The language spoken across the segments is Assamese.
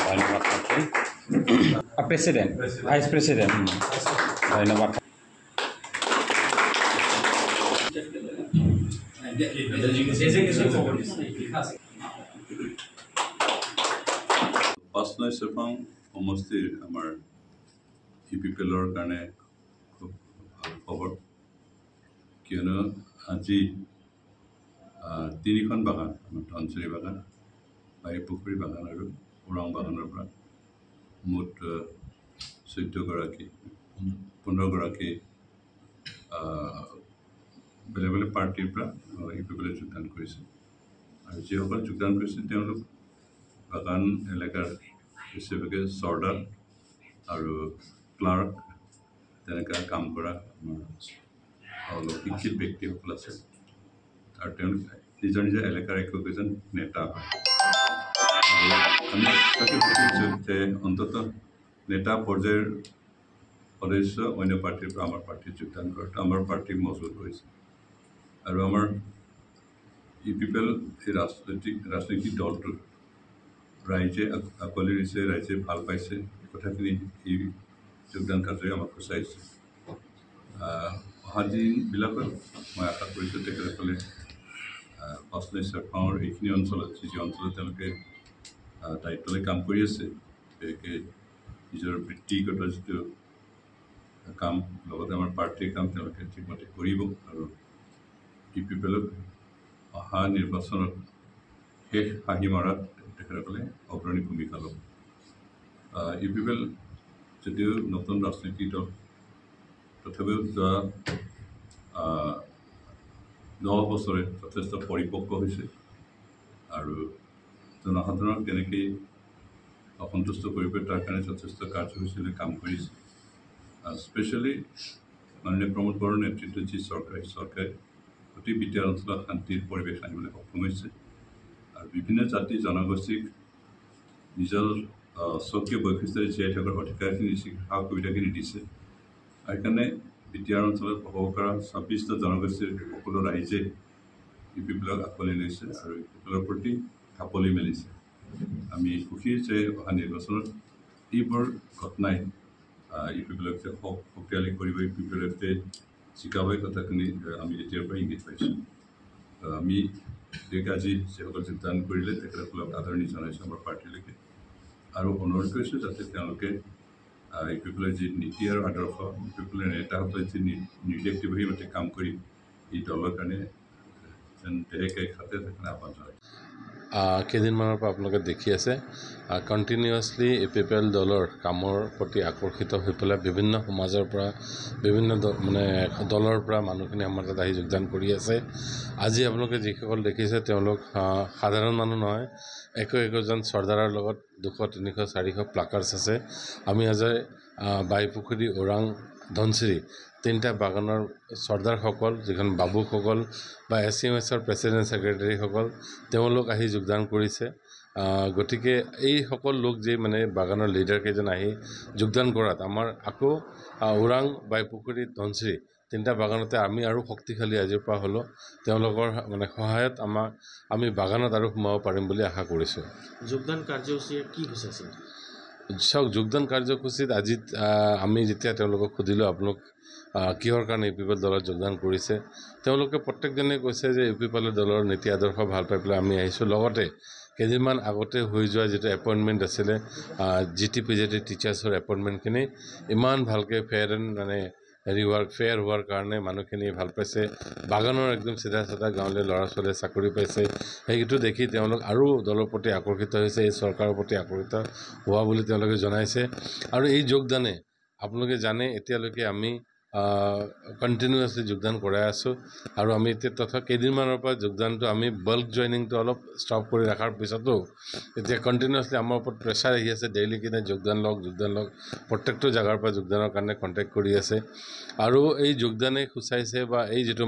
ধন্যবাদ প্ৰেসিডেন্ট ভাইস প্ৰেসিডেন্ট ধন্যবাদ পাঁচনৈ চেফাং সমষ্টিৰ আমাৰ ইপিপিএলৰ কাৰণে খুব ভাল খবৰ কিয়নো আজি তিনিখন বাগান আমাৰ ধনচিৰি বাগান বাইপুখুৰী বাগান আৰু ওৰাং বাগানৰ পৰা মুঠ 15গৰাকী বেলেগ বেলেগ পাৰ্টিৰ পৰা ইপিপিএলে যোগদান কৰিছে আৰু যিসকলে যোগদান কৰিছে তেওঁলোক বাগান এলেকাৰ বেছিভাগে চৰ্দাৰ আৰু ক্লাৰ্ক তেনেকৈ কাম কৰা আমাৰ অলপ শিক্ষিত ব্যক্তিসকল আছে আৰু তেওঁলোক নিজৰ নিজৰ এলেকাৰ একোজন নেতা হয় আমি ভাবিছোঁ যে অন্ততঃ নেতা পৰ্যায়ৰ সদস্য অন্য পাৰ্টিৰ পৰা আমাৰ পাৰ্টিত যোগদান কৰাটো আমাৰ পাৰ্টিক মজবুত কৰিছে আৰু আমাৰ ইপিপিএল এই ৰাজনৈতিক দলটোৰ ৰাইজে আঁকোৱালি লৈছে ৰাইজে ভাল পাইছে এই কথাখিনি এই যোগদান কাৰ্যই আমাক সূচাইছে অহা দিনবিলাকত মই আশা কৰিছোঁ তেখেতসকলে পাঁচনৈ চেফাঙৰ এইখিনি অঞ্চলত যি অঞ্চলত তেওঁলোকে দায়িত্ব লৈ কাম কৰি আছে বিশেষকৈ নিজৰ বৃত্তিগত যিটো কাম লগতে আমাৰ পাৰ্টিৰ কাম তেওঁলোকে ঠিকমতে কৰিব আৰু ইপিপিএলক অহা নিৰ্বাচনত শেষ হাঁহি মৰাত তেখেতসকলে অগ্ৰণী ভূমিকা ল'ব ইপিপিএল যদিও নতুন ৰাজনৈতিক দল তথাপিও যোৱা 10 বছৰে যথেষ্ট পৰিপক্ক হৈছে আৰু জনসাধাৰণক কেনেকৈ অসন্তুষ্ট কৰিব তাৰ কাৰণে যথেষ্ট কাৰ্যসূচীৰে কাম কৰিছে স্পেচিয়েলি মাননীয় প্ৰমোদ বড়োৰ নেতৃত্বত যি চৰকাৰে অতি বিদ্যাৰ অঞ্চলত শান্তিৰ পৰিৱেশ আনিবলৈ সক্ষম হৈছে আৰু বিভিন্ন জাতি জনগোষ্ঠীক নিজৰ স্বকীয় বৈশিষ্ট্যৰে জীয়াই থকাৰ অধিকাৰখিনি সা সুবিধাখিনি দিছে আৰু সেইকাৰণে বিদ্যাৰ অঞ্চলত বসবাস কৰা 26টা জনগোষ্ঠীৰ সকলো ৰাইজে ইপিপিএলক আঁকোৱালি লৈছে আৰু ইপিপিএলৰ প্ৰতি ঢাপলি মেলিছে আমি সুখী যে অহা নিৰ্বাচনত এইবোৰ ঘটনাই ইপিপিএলক যে শক্তিশালী কৰিব ইপিপিএলক যে জিকাব কথাখিনি আমি এতিয়াৰ পৰা ইংগিত পাইছোঁ আমি গতিকে আজি যিসকল যোগদান কৰিলে তেখেতসকলক আদৰণি জনাইছোঁ আমাৰ পাৰ্টিলৈকে আৰু অনুৰোধ কৰিছোঁ যাতে তেওঁলোকে ইপিপিএলৰ যি নীতি আৰু আদৰ্শ ইপিপিএলৰ নেতাসকলে যি নিৰ্দেশ দিব সেইমতে কাম কৰি এই দলৰ কাৰণে যেন দেহে খাতে তেখেতে আহ্বান জনায় কেইদিনমানৰ পৰা আপোনালোকে দেখি আছে কণ্টিনিউৱাছলি ইপিপিএল দলৰ কামৰ প্ৰতি আকৰ্ষিত হৈ পেলাই বিভিন্ন সমাজৰ পৰা বিভিন্ন দলৰ পৰা মানুহখিনি আমাৰ তাত আহি যোগদান কৰি আছে আজি আপোনালোকে যিসকল দেখিছে তেওঁলোক সাধাৰণ মানুহ নহয় একোজন চৰ্দাৰৰ লগত 200, 300, 400 প্লাকাৰ্ডছ আছে আমি আজি বাইপুখুৰী ওৰাং ধনচিৰি তিনিটা বাগানৰ চৰ্দাৰসকল যিখন বাবুসকল বা SCMSৰ প্ৰেচিডেণ্ট ছেক্ৰেটাৰীসকল তেওঁলোক আহি যোগদান কৰিছে গতিকে এই সকল লোক যে বাগানৰ লিডাৰকেইজন আহি যোগদান কৰাত আমাৰ আকৌ ওৰাং বাইপুখুৰী ধনচিৰি তিনিটা বাগানতে আমি আৰু শক্তিশালী আজিৰ পৰা হ'লোঁ তেওঁলোকৰ সহায়ত আমি বাগানত আৰু সোমাব পাৰিম বুলি আশা কৰিছোঁ যোগদান কাৰ্যসূচী কি হৈছে চাওক যোগদান কাৰ্যসূচীত আজি আমি যেতিয়া তেওঁলোকক সুধিলোঁ আপোনালোক কিহৰ কাৰণে ইপিপিএল দলত যোগদান কৰিছে তেওঁলোকে প্ৰত্যেকজনে কৈছে যে ইপিপিএল দলৰ নীতি আদৰ্শ ভাল পাই পেলাই আমি আহিছোঁ লগতে কেইদিনমান আগতে হৈ যোৱা যিটো এপইণ্টমেণ্ট আছিলে GT-PGT টিচাৰ্ছৰ এপইণ্টমেণ্টখিনি ইমান ভালকৈ ফেয়াৰ হোৱাৰ কাৰণে মানুহখিনি ভাল পাইছে বাগানৰ একদম চিধা গাঁৱলীয়া ল'ৰা ছোৱালীয়ে চাকৰি পাইছে সেইটো দেখি তেওঁলোক আৰু দলৰ প্ৰতি আকৰ্ষিত হৈছে এই চৰকাৰৰ প্ৰতি আকৰ্ষিত হোৱা বুলি তেওঁলোকে জনাইছে আৰু এই যোগদানে আপোনালোকে জানে এতিয়ালৈকে আমি কণ্টিনিউৱাছলি যোগদান কৰাই আছোঁ আৰু আমি এতিয়া তথা কেইদিনমানৰ পৰা যোগদানটো আমি বাল্ক জইনিংটো অলপ ষ্টপ কৰি ৰখাৰ পিছতো এতিয়া কণ্টিনিউৱাছলি আমাৰ ওপৰত প্ৰেছাৰ আহি আছে ডেইলি কিনে যোগদান লওক প্ৰত্যেকটো জেগাৰ পৰা যোগদানৰ কাৰণে কণ্টেক্ট কৰি আছে আৰু এই যোগদানে সূচাইছে বা এই যিটো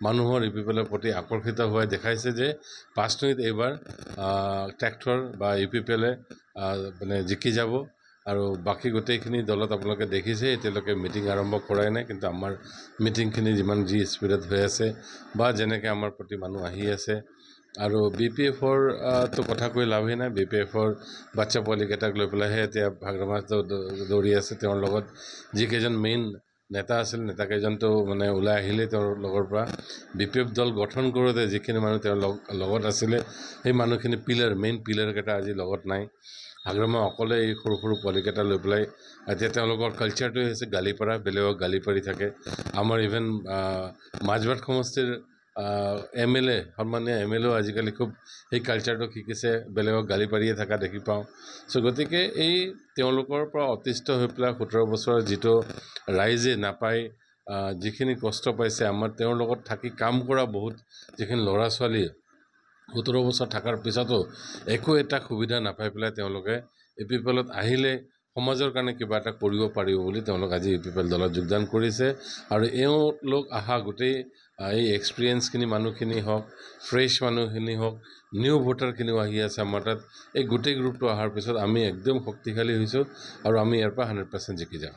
মানুহৰ ইপিপিএলৰ প্ৰতি আকৰ্ষিত হোৱাই দেখাইছে যে পাঁচনৈত এইবাৰ ট্ৰেক্টৰ বা ইপিপিএলে জিকি যাব আৰু বাকি গোটেইখিনি দলত আপোনালোকে দেখিছে এতিয়ালৈকে মিটিং আৰম্ভ কৰাই নাই কিন্তু আমাৰ মিটিংখিনি যিমান যি স্পীডত হৈ আছে বা যেনেকৈ আমাৰ প্ৰতি মানুহ আহি আছে আৰু BPF-ৰ তো কথা কৈ লাভেই নাই। BPF-ৰ বাচ্চা পোৱালিকেইটাক লৈ পেলাইহে এতিয়া ভাগ্ৰমাছ দৌৰি আছে। তেওঁৰ লগত যিকেইজন মেইন নেতা আছিল, নেতাকেইজনতো মানে ওলাই আহিলে তেওঁৰ লগৰ পৰা। BPF দল গঠন কৰোঁতে যিখিনি মানুহ তেওঁৰ লগত আছিলে, সেই মানুহখিনি মেইন পিলাৰকেইটা আজি লগত নাই। ভাগ্ৰমা অকলে এই সৰু সৰু পোৱালিকেইটা লৈ পেলাই এতিয়া তেওঁলোকৰ কালচাৰটোৱে হৈছে গালি পাৰা, বেলেগক গালি পাৰি থাকে। আমাৰ ইভেন মাজবাট সমষ্টিৰ MLA, সন্মানীয় MLA আজিকালি খুব সেই কালচাৰটো শিকিছে, বেলেগক গালি পাৰিয়ে থকা দেখি পাওঁ। চ' গতিকে এই তেওঁলোকৰ পৰা অতিষ্ঠ হৈ পেলাই 17 বছৰৰ যিটো ৰাইজে নাপায়, যিখিনি কষ্ট পাইছে, আমাৰ তেওঁৰ লগত থাকি কাম কৰা বহুত যিখিনি ল'ৰা ছোৱালী 17 বছৰ থকাৰ পিছতো একো এটা সুবিধা নাপাই পেলাই তেওঁলোকে UPPLত আহিলে সমাজৰ কাৰণে কিবা এটা কৰিব পাৰিব বুলি তেওঁলোক আজি UPPL দলত যোগদান কৰিছে। আৰু এওঁলোক অহা গোটেই এই এক্সপিৰিয়েঞ্চখিনি মানুহখিনি হওক, ফ্ৰেছ মানুহখিনি হওক, নিউ ভোটাৰখিনিও আহি আছে আমাৰ তাত। এই গোটেই গ্ৰুপটো অহাৰ পিছত আমি একদম শক্তিশালী হৈছোঁ আৰু আমি ইয়াৰ পৰা 100% জিকি যাম।